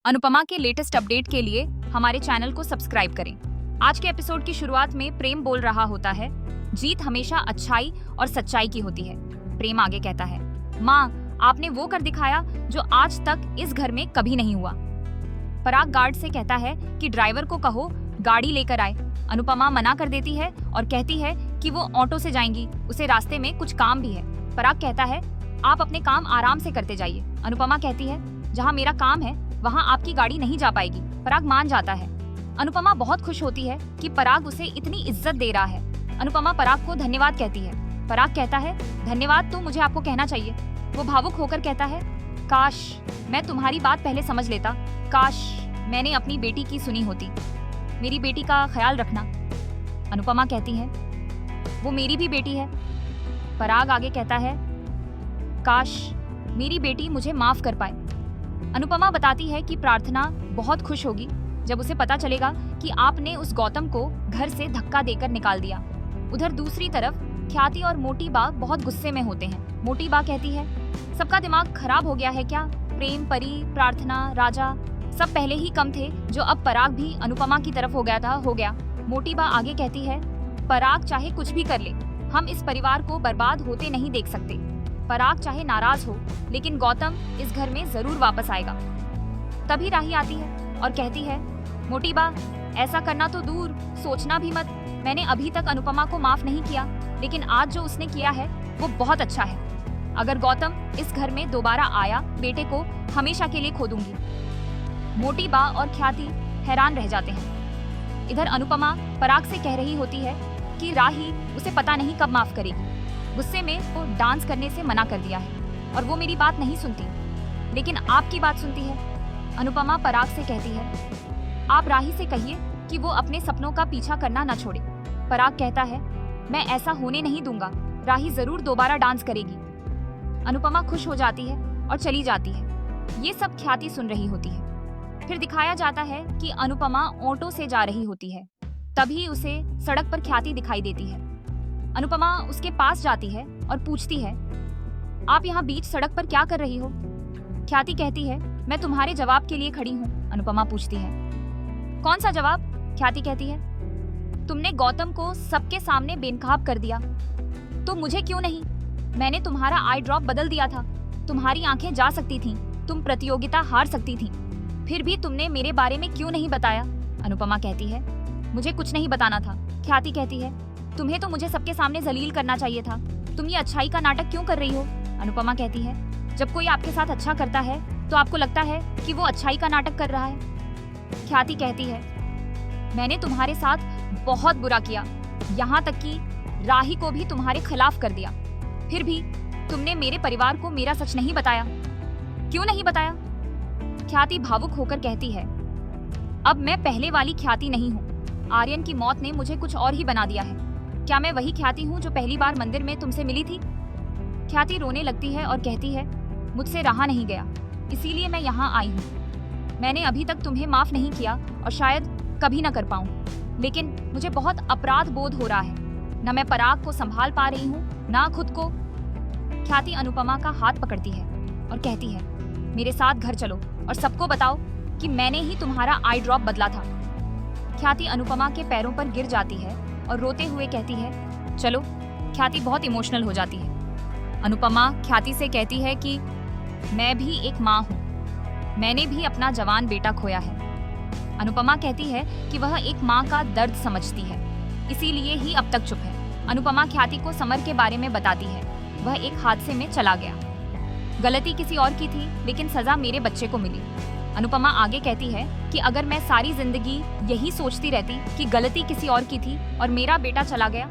अनुपमा के latest update के लिए हमारे चैनल को सब्सक्राइब करें। आज के एपिसोड की शुरुआत में प्रेम बोल रहा होता है, जीत हमेशा अच्छाई और सच्चाई की होती है। प्रेम आगे कहता है, माँ आपने वो कर दिखाया जो आज तक इस घर में कभी नहीं हुआ। पराग गार्ड से कहता है कि ड्राइवर को कहो गाड़ी लेकर आए। अनुपमा मना कर देती है और कहती है कि वो ऑटो से जाएंगी, उसे रास्ते में कुछ काम भी है। पराग कहता है, आप अपने काम आराम से करते जाइए। अनुपमा कहती है, जहाँ मेरा काम है वहाँ आपकी गाड़ी नहीं जा पाएगी। पराग मान जाता है। अनुपमा बहुत खुश होती है कि पराग उसे इतनी इज्जत दे रहा है। अनुपमा पराग को धन्यवाद कहती है। पराग कहता है, धन्यवाद तो मुझे आपको कहना चाहिए। वो भावुक होकर कहता है, काश मैं तुम्हारी बात पहले समझ लेता, काश मैंने अपनी बेटी की सुनी होती। मेरी बेटी का ख्याल रखना। अनुपमा कहती है, वो मेरी भी बेटी है। पराग आगे कहता है, काश मेरी बेटी मुझे माफ कर पाए। अनुपमा बताती है कि प्रार्थना बहुत खुश होगी जब उसे पता चलेगा कि आपने उस गौतम को घर से धक्का देकर निकाल दिया। उधर दूसरी तरफ ख्याति और मोटी बा बहुत गुस्से में होते हैं। मोटी बा कहती है, सबका दिमाग खराब हो गया है क्या? प्रेम, परी, प्रार्थना, राजा सब पहले ही कम थे, जो अब पराग भी अनुपमा की तरफ हो गया। मोटी बा आगे कहती है, पराग चाहे कुछ भी कर ले, हम इस परिवार को बर्बाद होते नहीं देख सकते। पराग चाहे नाराज हो, लेकिन गौतम इस घर में जरूर वापस आएगा। तभी राही आती है और कहती है, मोटी बा ऐसा करना तो दूर, सोचना भी मत। मैंने अभी तक अनुपमा को माफ नहीं किया, लेकिन आज जो उसने किया है वो बहुत अच्छा है। अगर गौतम इस घर में दोबारा आया, बेटे को हमेशा के लिए खो दूंगी। मोटी बा और ख्याति हैरान रह जाते हैं। इधर अनुपमा पराग से कह रही होती है कि राही उसे पता नहीं कब माफ करेगी। गुस्से में वो डांस करने से मना कर दिया है और वो मेरी बात नहीं सुनती, लेकिन आपकी बात सुनती है। अनुपमा पराग से कहती है, आप राही से कहिए कि वो अपने सपनों का पीछा करना न छोड़े। पराग कहता है, मैं ऐसा होने नहीं दूंगा, राही जरूर दोबारा डांस करेगी। अनुपमा खुश हो जाती है और चली जाती है। ये सब ख्याति सुन रही होती है। फिर दिखाया जाता है कि अनुपमा ऑटो से जा रही होती है। तभी उसे सड़क पर ख्याति दिखाई देती है। अनुपमा उसके पास जाती है और पूछती है, आप यहाँ बीच सड़क पर क्या कर रही हो? ख्याति कहती है, मैं तुम्हारे जवाब के लिए खड़ी हूँ। अनुपमा पूछती है, कौन सा जवाब? ख्याति कहती है, तुमने गौतम को सबके सामने बेनकाब कर दिया, तो मुझे क्यों नहीं? मैंने तुम्हारा आई ड्रॉप बदल दिया था, तुम्हारी आंखें जा सकती थीं, तुम प्रतियोगिता हार सकती थीं, फिर भी तुमने मेरे बारे में क्यों नहीं बताया? अनुपमा कहती है, मुझे कुछ नहीं बताना था। ख्याति कहती है, तुम्हें तो मुझे सबके सामने जलील करना चाहिए था, तुम ये अच्छाई का नाटक क्यों कर रही हो? अनुपमा कहती है, जब कोई आपके साथ अच्छा करता है तो आपको लगता है कि वो अच्छाई का नाटक कर रहा है। ख्याति कहती है, मैंने तुम्हारे साथ बहुत बुरा किया, यहाँ तक कि राही को भी तुम्हारे खिलाफ कर दिया, फिर भी तुमने मेरे परिवार को मेरा सच नहीं बताया। क्यों नहीं बताया? ख्याति भावुक होकर कहती है, अब मैं पहले वाली ख्याति नहीं हूँ। आर्यन की मौत ने मुझे कुछ और ही बना दिया है। क्या मैं वही ख्याति हूँ जो पहली बार मंदिर में तुमसे मिली थी? ख्याति रोने लगती है और कहती है, मुझसे रहा नहीं गया, इसीलिए मैं यहाँ आई हूँ। मैंने अभी तक तुम्हें माफ नहीं किया और शायद कभी न कर पाऊँ, लेकिन मुझे बहुत अपराध बोध हो रहा है। न मैं पराग को संभाल पा रही हूँ, ना खुद को। ख्याति अनुपमा का हाथ पकड़ती है और कहती है, मेरे साथ घर चलो और सबको बताओ कि मैंने ही तुम्हारा आई ड्रॉप बदला था। ख्याति अनुपमा के पैरों पर गिर जाती है और रोते हुए कहती है, चलो। ख्याति बहुत इमोशनल हो जाती है। अनुपमा ख्याति से कहती है कि मैं भी एक माँ हूँ, मैंने भी अपना जवान बेटा खोया है। अनुपमा कहती है कि वह एक माँ का दर्द समझती है, इसीलिए ही अब तक चुप है। अनुपमा ख्याति को समर के बारे में बताती है। वह एक हादसे में चला गया, गलती किसी और की थी, लेकिन सजा मेरे बच्चे को मिली। अनुपमा आगे कहती है कि अगर मैं सारी जिंदगी यही सोचती रहती कि गलती किसी और की थी और मेरा बेटा चला गया,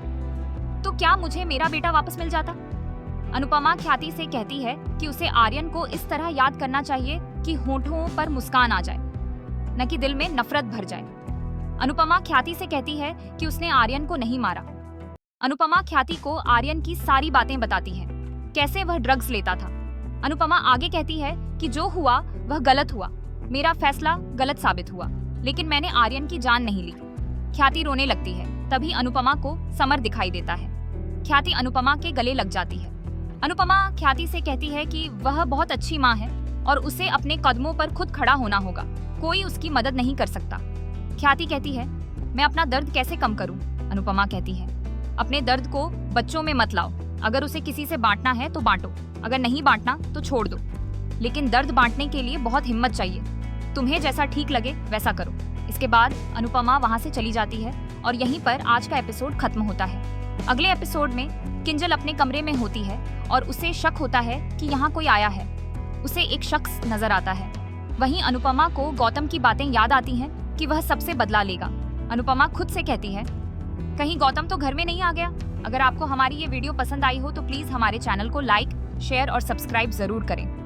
तो क्या मुझे मेरा बेटा वापस मिल जाता? अनुपमा ख्याति से कहती है कि उसे आर्यन को इस तरह याद करना चाहिए कि होठों पर मुस्कान आ जाए, न कि दिल में नफरत भर जाए। अनुपमा ख्याति से कहती है कि उसने आर्यन को नहीं मारा। अनुपमा ख्याति को आर्यन की सारी बातें बताती है, कैसे वह ड्रग्स लेता था। अनुपमा आगे कहती है कि जो हुआ वह गलत हुआ, मेरा फैसला गलत साबित हुआ, लेकिन मैंने आर्यन की जान नहीं ली। ख्याति रोने लगती है। तभी अनुपमा को समर दिखाई देता है। ख्याति अनुपमा के गले लग जाती है। अनुपमा ख्याति से कहती है कि वह बहुत अच्छी माँ है, और उसे अपने कदमों पर खुद खड़ा होना होगा। कोई उसकी मदद नहीं कर सकता। ख्याति कहती है, मैं अपना दर्द कैसे कम करूं? अनुपमा कहती है, अपने दर्द को बच्चों में मत लाओ। अगर उसे किसी से बांटना है तो बांटो, अगर नहीं बांटना तो छोड़ दो। लेकिन दर्द बांटने के लिए बहुत हिम्मत चाहिए। तुम्हें जैसा ठीक लगे वैसा करो। इसके बाद अनुपमा वहां से चली जाती है और यहीं पर आज का एपिसोड खत्म होता है। अगले एपिसोड में किंजल अपने कमरे में होती है और उसे शक होता है कि यहाँ कोई आया है। उसे एक शख्स नजर आता है। वहीं अनुपमा को गौतम की बातें याद आती हैं कि वह सबसे बदला लेगा। अनुपमा खुद से कहती है, कहीं गौतम तो घर में नहीं आ गया। अगर आपको हमारी ये वीडियो पसंद आई हो तो प्लीज हमारे चैनल को लाइक, शेयर और सब्सक्राइब जरूर करें।